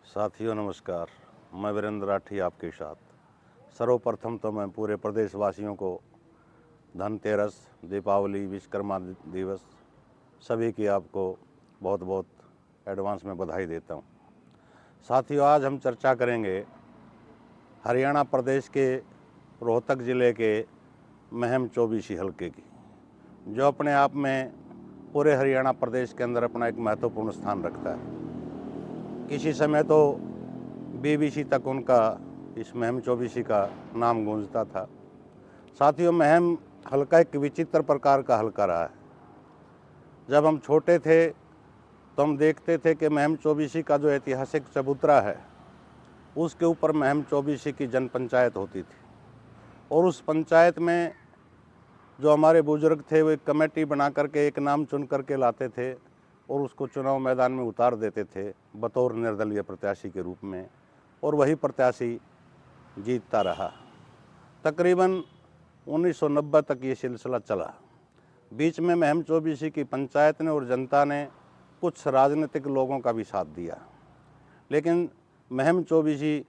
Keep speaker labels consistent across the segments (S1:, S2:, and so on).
S1: साथियों नमस्कार। मैं वीरेंद्र राठी आपके साथ। सर्वप्रथम तो मैं पूरे प्रदेशवासियों को धनतेरस, दीपावली, विश्वकर्मा दिवस सभी की आपको बहुत बहुत एडवांस में बधाई देता हूं। साथियों, आज हम चर्चा करेंगे हरियाणा प्रदेश के रोहतक ज़िले के महम चौबीसी हलके की, जो अपने आप में पूरे हरियाणा प्रदेश के अंदर अपना एक महत्वपूर्ण स्थान रखता है। किसी समय तो बीबीसी तक उनका इस महम चौबीसी का नाम गूंजता था। साथियों, महम हलका एक विचित्र प्रकार का हलका रहा है। जब हम छोटे थे तो हम देखते थे कि महम चौबीसी का जो ऐतिहासिक चबूतरा है उसके ऊपर महम चौबीसी की जन पंचायत होती थी, और उस पंचायत में जो हमारे बुजुर्ग थे वो एक कमेटी बना करके एक नाम चुन करके लाते थे और उसको चुनाव मैदान में उतार देते थे बतौर निर्दलीय प्रत्याशी के रूप में, और वही प्रत्याशी जीतता रहा। तकरीबन 1990 तक ये सिलसिला चला। बीच में महम चौबीसी की पंचायत ने और जनता ने कुछ राजनीतिक लोगों का भी साथ दिया, लेकिन महम चौबीसी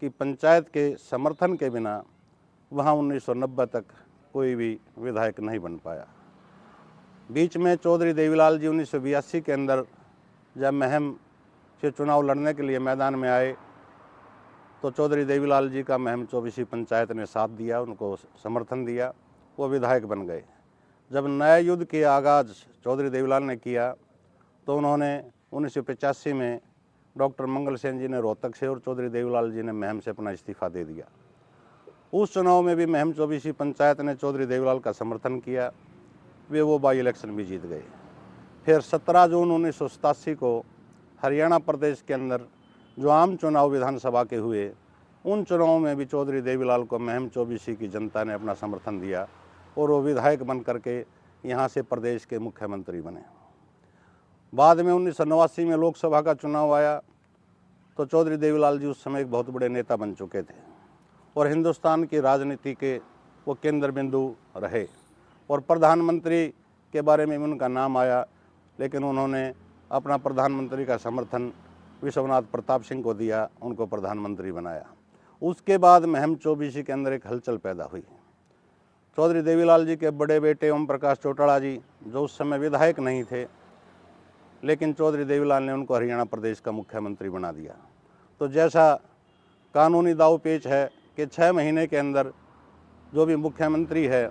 S1: की पंचायत के समर्थन के बिना वहाँ 1990 तक कोई भी विधायक नहीं बन पाया। बीच में चौधरी देवीलाल जी 1982 के अंदर जब महम से चुनाव लड़ने के लिए मैदान में आए तो चौधरी देवीलाल जी का महम चौबीसी पंचायत ने साथ दिया, उनको समर्थन दिया, वो विधायक बन गए। जब नया युद्ध के आगाज़ चौधरी देवीलाल ने किया तो उन्होंने 1985 में डॉक्टर मंगल सेन जी ने रोहतक से और चौधरी देवीलाल जी ने महम से अपना इस्तीफ़ा दे दिया। उस चुनाव में भी महम चौबीसी पंचायत ने चौधरी देवीलाल का समर्थन किया, वे वो बाई इलेक्शन भी जीत गए। फिर 17 जून 1987 को हरियाणा प्रदेश के अंदर जो आम चुनाव विधानसभा के हुए, उन चुनावों में भी चौधरी देवीलाल को महम चौबीसी की जनता ने अपना समर्थन दिया और वो विधायक बन करके यहाँ से प्रदेश के मुख्यमंत्री बने। बाद में 1989 में लोकसभा का चुनाव आया तो चौधरी देवीलाल जी उस समय एक बहुत बड़े नेता बन चुके थे और हिंदुस्तान की राजनीति के वो केंद्र बिंदु रहे, और प्रधानमंत्री के बारे में उनका नाम आया, लेकिन उन्होंने अपना प्रधानमंत्री का समर्थन विश्वनाथ प्रताप सिंह को दिया, उनको प्रधानमंत्री बनाया। उसके बाद महम चौबीसी के अंदर एक हलचल पैदा हुई। चौधरी देवीलाल जी के बड़े बेटे ओम प्रकाश चौटाला जी, जो उस समय विधायक नहीं थे, लेकिन चौधरी देवीलाल ने उनको हरियाणा प्रदेश का मुख्यमंत्री बना दिया। तो जैसा कानूनी दाव पेच है कि 6 महीने के अंदर जो भी मुख्यमंत्री है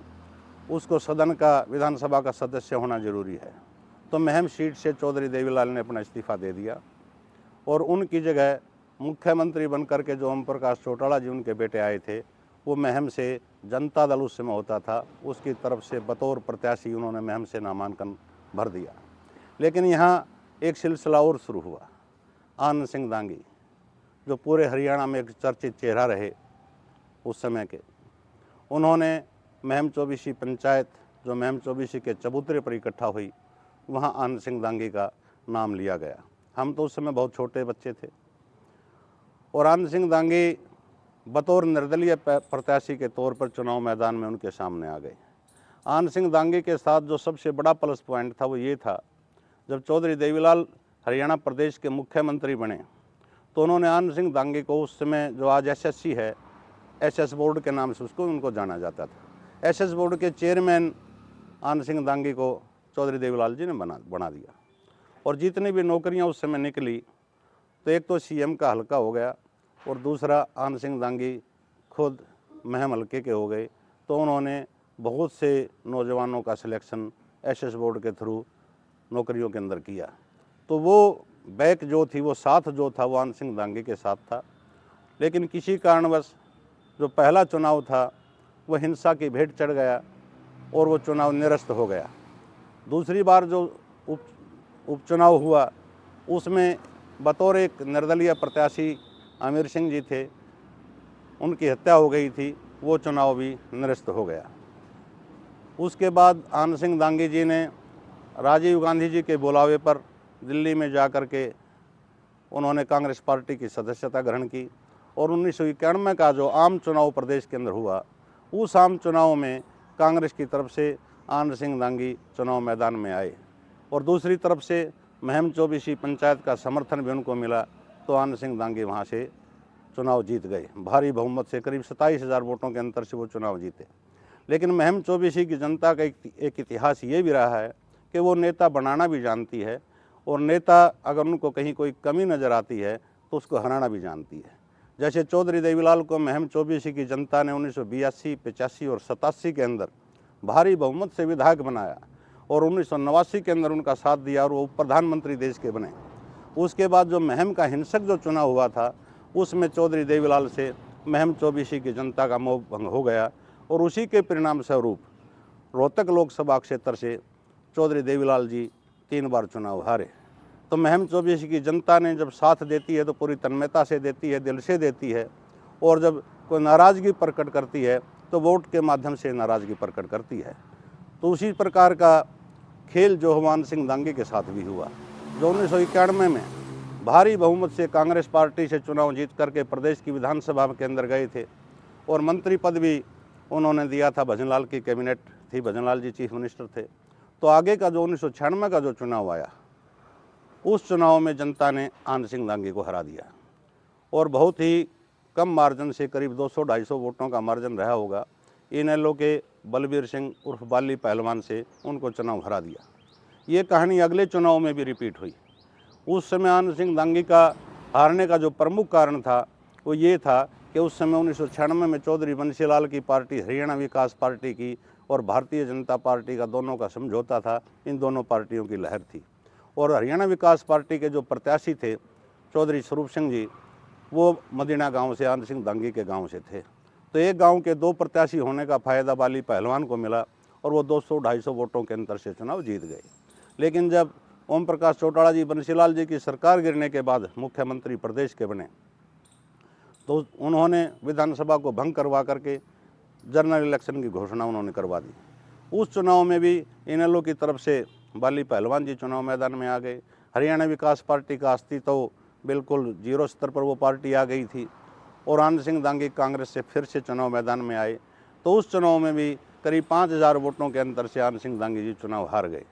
S1: उसको सदन का, विधानसभा का सदस्य होना जरूरी है, तो महम सीट से चौधरी देवीलाल ने अपना इस्तीफ़ा दे दिया और उनकी जगह मुख्यमंत्री बनकर के जो ओम प्रकाश चौटाला जी उनके बेटे आए थे, वो महम से जनता दल उस समय होता था, उसकी तरफ से बतौर प्रत्याशी उन्होंने महम से नामांकन भर दिया। लेकिन यहाँ एक सिलसिला और शुरू हुआ। आनंद सिंह दांगी, जो पूरे हरियाणा में एक चर्चित चेहरा रहे उस समय के, उन्होंने महम चौबीसी पंचायत जो महम चौबीसी के चबूतरे पर इकट्ठा हुई, वहाँ आनंद सिंह दांगी का नाम लिया गया। हम तो उस समय बहुत छोटे बच्चे थे और आनंद सिंह दांगी बतौर निर्दलीय प्रत्याशी के तौर पर चुनाव मैदान में उनके सामने आ गए। आनंद सिंह दांगी के साथ जो सबसे बड़ा प्लस पॉइंट था वो ये था, जब चौधरी देवीलाल हरियाणा प्रदेश के मुख्यमंत्री बने तो उन्होंने आनंद सिंह दांगी को, उस समय जो आज एसएससी है, एसएस बोर्ड के नाम से उनको जाना जाता था, एसएस बोर्ड के चेयरमैन आनंद सिंह दांगी को चौधरी देवीलाल जी ने बना दिया। और जितनी भी नौकरियां उस समय निकली तो एक तो सीएम का हलका हो गया और दूसरा आनंद सिंह दांगी खुद महम हलके के हो गए। तो उन्होंने बहुत से नौजवानों का सिलेक्शन एसएस बोर्ड के थ्रू नौकरियों के अंदर किया। तो वो बैक जो थी, वो साथ जो था, वो आनंद सिंह दांगी के साथ था। लेकिन किसी कारणवश जो पहला चुनाव था वो हिंसा की भेंट चढ़ गया और वो चुनाव निरस्त हो गया। दूसरी बार जो उपचुनाव हुआ उसमें बतौर एक निर्दलीय प्रत्याशी आमिर सिंह जी थे, उनकी हत्या हो गई थी, वो चुनाव भी निरस्त हो गया। उसके बाद आनंद सिंह दांगी जी ने राजीव गांधी जी के बुलावे पर दिल्ली में जा कर के उन्होंने कांग्रेस पार्टी की सदस्यता ग्रहण की और 1991 का जो आम चुनाव प्रदेश के अंदर हुआ, उस आम चुनाव में कांग्रेस की तरफ से आनंद सिंह दांगी चुनाव मैदान में आए और दूसरी तरफ से महम चौबीसी पंचायत का समर्थन भी उनको मिला तो आनंद सिंह दांगी वहाँ से चुनाव जीत गए। भारी बहुमत से करीब 27,000 वोटों के अंतर से वो चुनाव जीते। लेकिन महम चौबीसी की जनता का एक इतिहास ये भी रहा है कि वो नेता बनाना भी जानती है, और नेता अगर उनको कहीं कोई कमी नज़र आती है तो उसको हराना भी जानती है। जैसे चौधरी देवीलाल को महम चौबीसी की जनता ने 1982, 85 और 87 के अंदर भारी बहुमत से विधायक बनाया, और 1989 के अंदर उनका साथ दिया और वो प्रधानमंत्री देश के बने। उसके बाद जो महम का हिंसक जो चुनाव हुआ था, उसमें चौधरी देवीलाल से महम चौबीसी की जनता का मोह भंग हो गया, और उसी के परिणाम स्वरूप रोहतक लोकसभा क्षेत्र से चौधरी देवीलाल जी 3 बार चुनाव हारे। तो महम चौबीसी की जनता ने जब साथ देती है तो पूरी तन्मयता से देती है, दिल से देती है, और जब कोई नाराज़गी प्रकट करती है तो वोट के माध्यम से नाराज़गी प्रकट करती है। तो उसी प्रकार का खेल जो आनंद सिंह दांगी के साथ भी हुआ, जो 1991 में भारी बहुमत से कांग्रेस पार्टी से चुनाव जीत करके प्रदेश की विधानसभा के अंदर गए थे, और मंत्री पद भी उन्होंने दिया था। भजनलाल की कैबिनेट थी, भजनलाल जी चीफ मिनिस्टर थे। तो आगे का जो 1996 का जो चुनाव आया, उस चुनाव में जनता ने आनंद सिंह दांगी को हरा दिया, और बहुत ही कम मार्जिन से, करीब 200-250 वोटों का मार्जिन रहा होगा, इनेलो के बलबीर सिंह उर्फ बाली पहलवान से उनको चुनाव हरा दिया। ये कहानी अगले चुनाव में भी रिपीट हुई। उस समय आनंद सिंह दांगी का हारने का जो प्रमुख कारण था वो ये था कि उस समय 1996 में चौधरी बंसीलाल की पार्टी हरियाणा विकास पार्टी की और भारतीय जनता पार्टी का दोनों का समझौता था। इन दोनों पार्टियों की लहर थी, और हरियाणा विकास पार्टी के जो प्रत्याशी थे चौधरी स्वरूप सिंह जी, वो मदीना गांव से आनंद सिंह दांगी के गांव से थे। तो एक गांव के 2 प्रत्याशी होने का फ़ायदा बाली पहलवान को मिला, और वो 200-250 वोटों के अंतर से चुनाव जीत गए। लेकिन जब ओम प्रकाश चौटाला जी बंसीलाल जी की सरकार गिरने के बाद मुख्यमंत्री प्रदेश के बने, तो उन्होंने विधानसभा को भंग करवा करके जनरल इलेक्शन की घोषणा उन्होंने करवा दी। उस चुनाव में भी इनेलो की तरफ से बाली पहलवान जी चुनाव मैदान में आ गए। हरियाणा विकास पार्टी का अस्तित्व तो बिल्कुल जीरो स्तर पर वो पार्टी आ गई थी, और आनंद सिंह दांगी कांग्रेस से फिर से चुनाव मैदान में आए। तो उस चुनाव में भी करीब 5,000 वोटों के अंतर से आनंद सिंह दांगी जी चुनाव हार गए।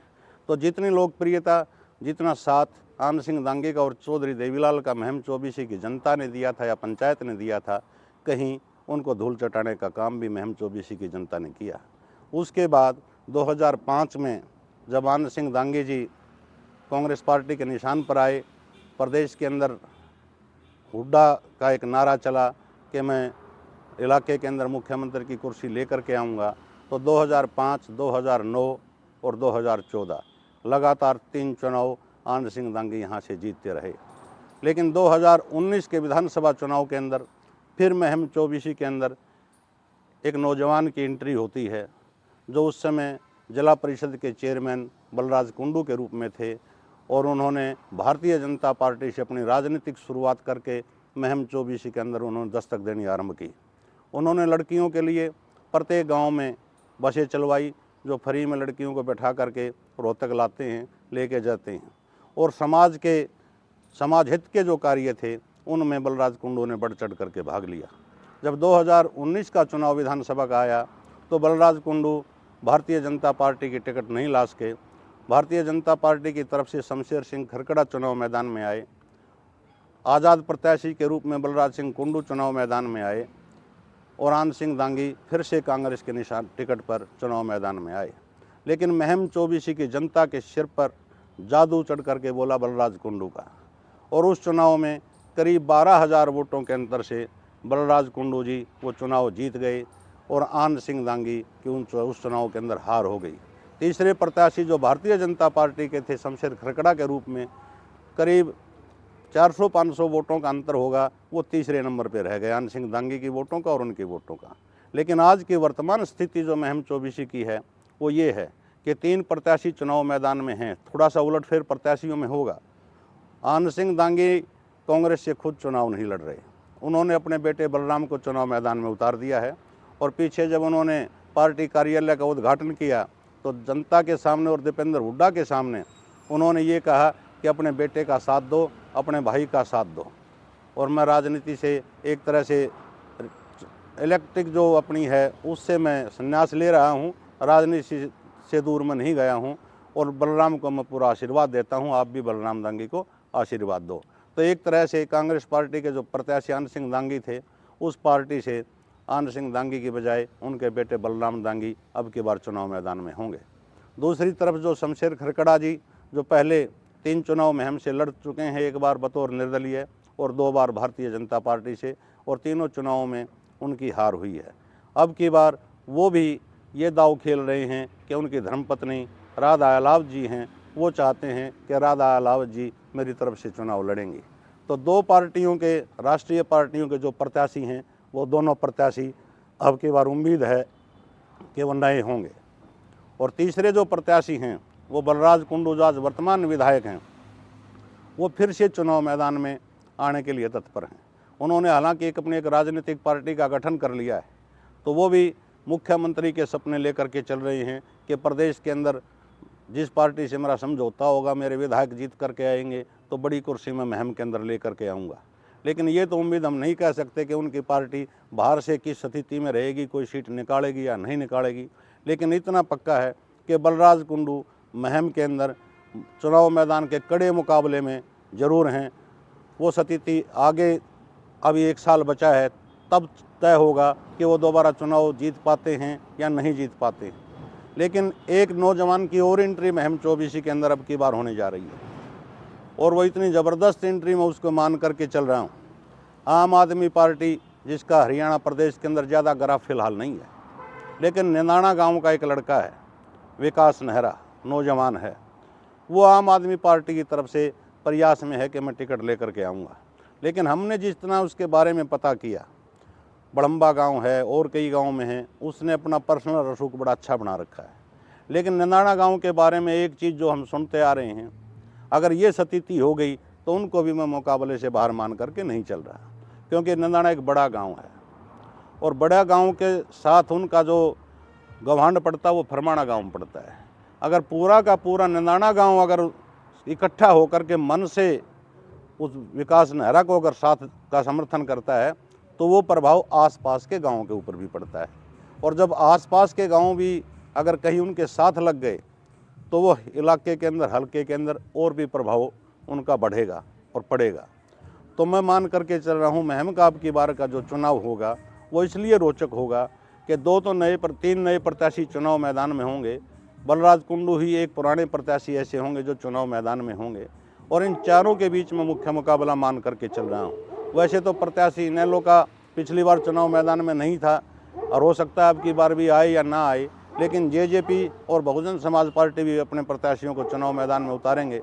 S1: तो जितनी लोकप्रियता, जितना साथ आनंद सिंह दांगी का और चौधरी देवीलाल का महम चौबीसी की जनता ने दिया था या पंचायत ने दिया था, कहीं उनको धूल चटाने का काम भी महम चौबीसी की जनता ने किया। उसके बाद 2005 में जब आनंद सिंह दांगी जी कांग्रेस पार्टी के निशान पर आए, प्रदेश के अंदर हुड्डा का एक नारा चला कि मैं इलाके के अंदर मुख्यमंत्री की कुर्सी लेकर के आऊँगा, तो 2005, 2009 और 2014 लगातार 3 चुनाव आनंद सिंह दांगी यहाँ से जीतते रहे। लेकिन 2019 के विधानसभा चुनाव के अंदर फिर महम चौबीसी के अंदर एक नौजवान की एंट्री होती है, जो उस समय जिला परिषद के चेयरमैन बलराज कुंडू के रूप में थे, और उन्होंने भारतीय जनता पार्टी से अपनी राजनीतिक शुरुआत करके महम चौबीसी के अंदर उन्होंने दस्तक देनी आरंभ की। उन्होंने लड़कियों के लिए प्रत्येक गांव में बसें चलवाई, जो फ्री में लड़कियों को बैठा करके रोहतक लाते हैं, लेके जाते हैं, और समाज हित के जो कार्य थे उनमें बलराज कुंडू ने बढ़ चढ़ करके भाग लिया। जब 2019 का चुनाव विधानसभा का आया, तो बलराज कुंडू भारतीय जनता पार्टी की टिकट नहीं ला सके। भारतीय जनता पार्टी की तरफ से शमशेर सिंह खरकड़ा चुनाव मैदान में आए। आज़ाद प्रत्याशी के रूप में बलराज सिंह कुंडू चुनाव मैदान में आए, और आनंद सिंह दांगी फिर से कांग्रेस के निशान टिकट पर चुनाव मैदान में आए। लेकिन महम चौबीसी की जनता के सिर पर जादू चढ़ करके बोला बलराज कुंडू का, और उस चुनाव में करीब 12,000 वोटों के अंतर से बलराज कुंडू जी वो चुनाव जीत गए, और आनंद सिंह दांगी की उस चुनाव के अंदर हार हो गई। तीसरे प्रत्याशी जो भारतीय जनता पार्टी के थे शमशेर खरकड़ा के रूप में, करीब 400-500 वोटों का अंतर होगा, वो तीसरे नंबर पर रह गए, आनंद सिंह दांगी की वोटों का और उनकी वोटों का। लेकिन आज की वर्तमान स्थिति जो महम चौबीसी की है वो ये है कि 3 प्रत्याशी चुनाव मैदान में हैं, थोड़ा सा उलटफेर प्रत्याशियों में होगा। आनंद सिंह दांगी कांग्रेस से खुद चुनाव नहीं लड़ रहे, उन्होंने अपने बेटे बलराम को चुनाव मैदान में उतार दिया है, और पीछे जब उन्होंने पार्टी कार्यालय का उद्घाटन किया तो जनता के सामने और दीपेंद्र हुड्डा के सामने उन्होंने ये कहा कि अपने बेटे का साथ दो, अपने भाई का साथ दो, और मैं राजनीति से एक तरह से इलेक्ट्रिक जो अपनी है उससे मैं संन्यास ले रहा हूँ, राजनीति से दूर में नहीं गया हूँ, और बलराम को मैं पूरा आशीर्वाद देता हूँ, आप भी बलराम दांगी को आशीर्वाद दो। तो एक तरह से कांग्रेस पार्टी के जो प्रत्याशी आनंद सिंह दांगी थे, उस पार्टी से आनंद सिंह दांगी की बजाय उनके बेटे बलराम दांगी अब की बार चुनाव मैदान में होंगे। दूसरी तरफ जो शमशेर खरकड़ा जी, जो पहले 3 चुनाव में हमसे लड़ चुके हैं, एक बार बतौर निर्दलीय और 2 बार भारतीय जनता पार्टी से, और तीनों चुनावों में उनकी हार हुई है। अब की बार वो भी ये दांव खेल रहे हैं कि उनकी धर्मपत्नी राधा अहलावत जी हैं, वो चाहते हैं कि राधा अहलावत जी मेरी तरफ से चुनाव लड़ेंगी। तो 2 पार्टियों के, राष्ट्रीय पार्टियों के जो प्रत्याशी हैं, वो दोनों प्रत्याशी अब की बार उम्मीद है कि वो नए होंगे। और तीसरे जो प्रत्याशी हैं वो बलराज कुंडू, जो आज वर्तमान विधायक हैं, वो फिर से चुनाव मैदान में आने के लिए तत्पर हैं। उन्होंने हालांकि अपनी एक राजनीतिक पार्टी का गठन कर लिया है, तो वो भी मुख्यमंत्री के सपने लेकर के चल रहे हैं कि प्रदेश के अंदर जिस पार्टी से मेरा समझौता होगा, मेरे विधायक जीत करके आएंगे तो बड़ी कुर्सी में महम के अंदर ले करके आऊँगा। लेकिन ये तो उम्मीद हम नहीं कह सकते कि उनकी पार्टी बाहर से किस स्थिति में रहेगी, कोई सीट निकालेगी या नहीं निकालेगी। लेकिन इतना पक्का है कि बलराज कुंडू महम के अंदर चुनाव मैदान के कड़े मुकाबले में ज़रूर हैं। वो स्थिति आगे अभी 1 साल बचा है, तब तय होगा कि वो दोबारा चुनाव जीत पाते हैं या नहीं जीत पाते हैं। लेकिन एक नौजवान की और एंट्री महम 24 के अंदर अब की बार होने जा रही है, और वो इतनी ज़बरदस्त एंट्री में उसको मान करके चल रहा हूँ। आम आदमी पार्टी, जिसका हरियाणा प्रदेश के अंदर ज़्यादा ग्राफ फिलहाल नहीं है, लेकिन निंदाना गांव का एक लड़का है, विकास नेहरा, नौजवान है, वो आम आदमी पार्टी की तरफ से प्रयास में है कि मैं टिकट लेकर के आऊँगा। लेकिन हमने जितना उसके बारे में पता किया, बड़म्बा गांव है और कई गांव में है, उसने अपना पर्सनल रसूख बड़ा अच्छा बना रखा है। लेकिन निंदाना गांव के बारे में एक चीज़ जो हम सुनते आ रहे हैं, अगर ये स्थिति हो गई तो उनको भी मैं मुकाबले से बाहर मान करके नहीं चल रहा, क्योंकि निंदाना एक बड़ा गांव है, और बड़ा गांव के साथ उनका जो गवांड पड़ता है वो फरमाना गांव पड़ता है। अगर पूरा का पूरा निंदाना गांव अगर इकट्ठा होकर के मन से उस विकास नेहरा को अगर साथ का समर्थन करता है, तो वो प्रभाव आसपास के गांवों के ऊपर भी पड़ता है। और जब आसपास के गांव भी अगर कहीं उनके साथ लग गए, तो वो इलाके के अंदर, हल्के के अंदर और भी प्रभाव उनका बढ़ेगा और पड़ेगा। तो मैं मान करके चल रहा हूँ महम का अब की बार का जो चुनाव होगा वो इसलिए रोचक होगा कि 3 नए प्रत्याशी चुनाव मैदान में होंगे। बलराज कुंडू ही एक पुराने प्रत्याशी ऐसे होंगे जो चुनाव मैदान में होंगे, और इन चारों के बीच में मुख्य मुकाबला मान करके चल रहा हूँ। वैसे तो प्रत्याशी इनेलो का पिछली बार चुनाव मैदान में नहीं था, और हो सकता है अब की बार भी आए या ना आए, लेकिन जेजेपी और बहुजन समाज पार्टी भी अपने प्रत्याशियों को चुनाव मैदान में उतारेंगे।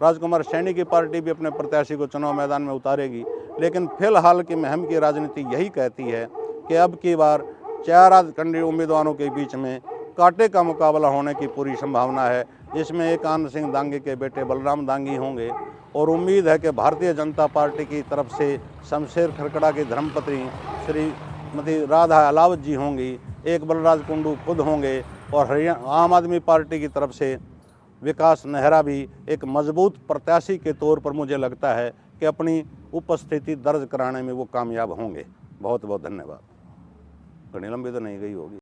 S1: राजकुमार सैनी की पार्टी भी अपने प्रत्याशी को चुनाव मैदान में उतारेगी। लेकिन फिलहाल की महम की राजनीति यही कहती है कि अब की बार 4 कैंडिडेट उम्मीदवारों के बीच में कांटे का मुकाबला होने की पूरी संभावना है, जिसमें एक आनंद सिंह दांगी के बेटे बलराम दांगी होंगे, और उम्मीद है कि भारतीय जनता पार्टी की तरफ से शमशेर खरकड़ा की धर्मपत्नी श्रीमती राधा अहलावत जी होंगी, एक बलराज कुंडू खुद होंगे, और हरियाणा आम आदमी पार्टी की तरफ से विकास नेहरा भी एक मजबूत प्रत्याशी के तौर पर मुझे लगता है कि अपनी उपस्थिति दर्ज कराने में वो कामयाब होंगे। बहुत बहुत धन्यवाद। घनी लंबी तो नहीं गई होगी।